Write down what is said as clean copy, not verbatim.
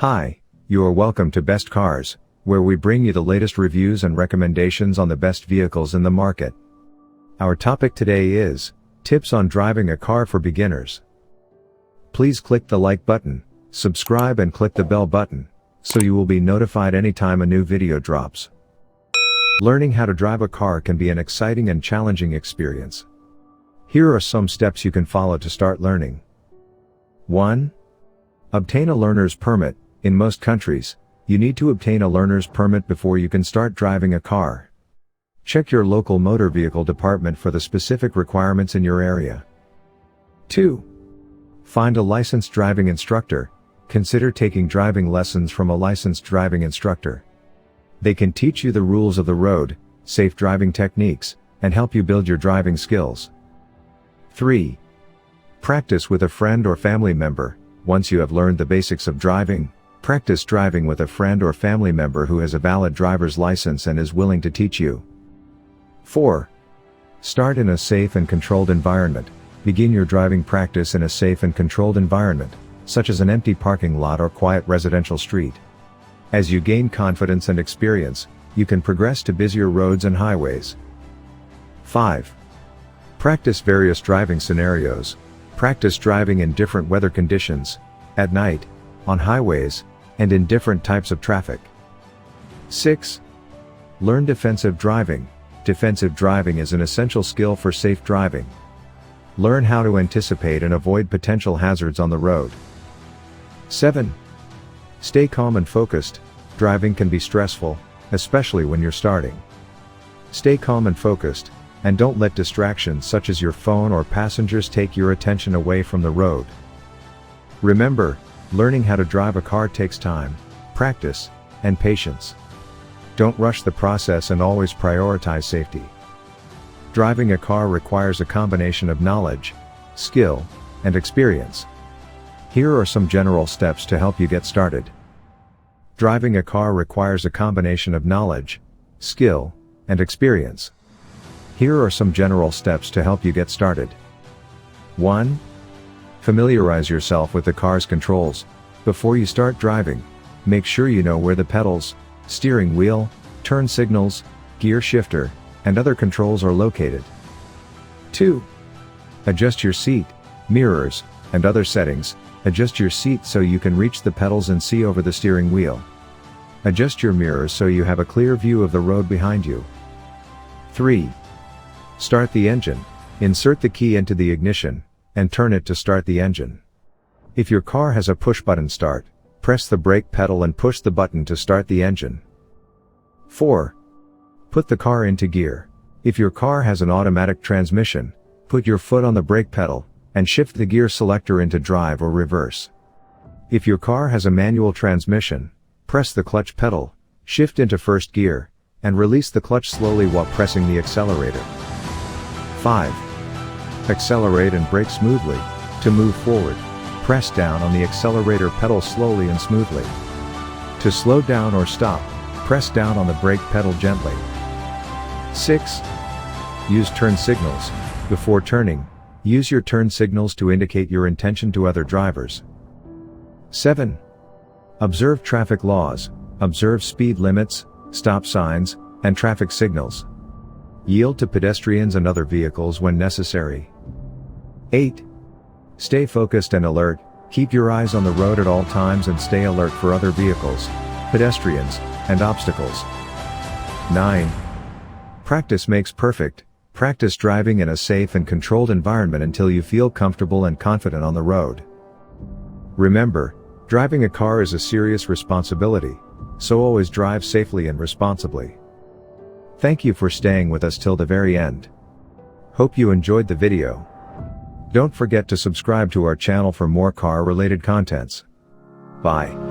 Hi, you are welcome to Best Cars, where we bring you the latest reviews and recommendations on the best vehicles in the market. Our topic today is tips on driving a car for beginners. Please click the like button, subscribe and click the bell button, so you will be notified anytime a new video drops. Learning how to drive a car can be an exciting and challenging experience. Here are some steps you can follow to start learning. 1. Obtain a learner's permit. In most countries, you need to obtain a learner's permit before you can start driving a car. Check your local motor vehicle department for the specific requirements in your area. 2. Find a licensed driving instructor. Consider taking driving lessons from a licensed driving instructor. They can teach you the rules of the road, safe driving techniques, and help you build your driving skills. 3. Practice with a friend or family member. Once you have learned the basics of driving, practice driving with a friend or family member who has a valid driver's license and is willing to teach you. 4. Start in a safe and controlled environment. Begin your driving practice in a safe and controlled environment, such as an empty parking lot or quiet residential street. As you gain confidence and experience, you can progress to busier roads and highways. 5. Practice various driving scenarios. Practice driving in different weather conditions, at night, on highways, and in different types of traffic. 6. Learn defensive driving. Defensive driving is an essential skill for safe driving. Learn how to anticipate and avoid potential hazards on the road. 7. Stay calm and focused. Driving can be stressful, especially when you're starting. Stay calm and focused, and don't let distractions such as your phone or passengers take your attention away from the road. Remember, learning how to drive a car takes time, practice, and patience. Don't rush the process and always prioritize safety. Driving a car requires a combination of knowledge, skill, and experience. Here are some general steps to help you get started. Driving a car requires a combination of knowledge, skill, and experience. Here are some general steps to help you get started. 1. Familiarize yourself with the car's controls. Before you start driving, make sure you know where the pedals, steering wheel, turn signals, gear shifter, and other controls are located. 2. Adjust your seat, mirrors, and other settings. Adjust your seat so you can reach the pedals and see over the steering wheel. Adjust your mirrors so you have a clear view of the road behind you. 3. Start the engine. Insert the key into the ignition, and turn it to start the engine. If your car has a push-button start, press the brake pedal and push the button to start the engine. 4. Put the car into gear. If your car has an automatic transmission, put your foot on the brake pedal, and shift the gear selector into drive or reverse. If your car has a manual transmission, press the clutch pedal, shift into first gear, and release the clutch slowly while pressing the accelerator. 5. Accelerate and brake smoothly. To move forward, press down on the accelerator pedal slowly and smoothly. To slow down or stop, press down on the brake pedal gently. 6. Use turn signals. Before turning, use your turn signals to indicate your intention to other drivers. 7. Observe traffic laws. Observe speed limits, stop signs, and traffic signals. Yield to pedestrians and other vehicles when necessary. 8. Stay focused and alert. Keep your eyes on the road at all times and stay alert for other vehicles, pedestrians, and obstacles. 9. Practice makes perfect. Practice driving in a safe and controlled environment until you feel comfortable and confident on the road. Remember, driving a car is a serious responsibility, so always drive safely and responsibly. Thank you for staying with us till the very end. Hope you enjoyed the video. Don't forget to subscribe to our channel for more car-related contents. Bye.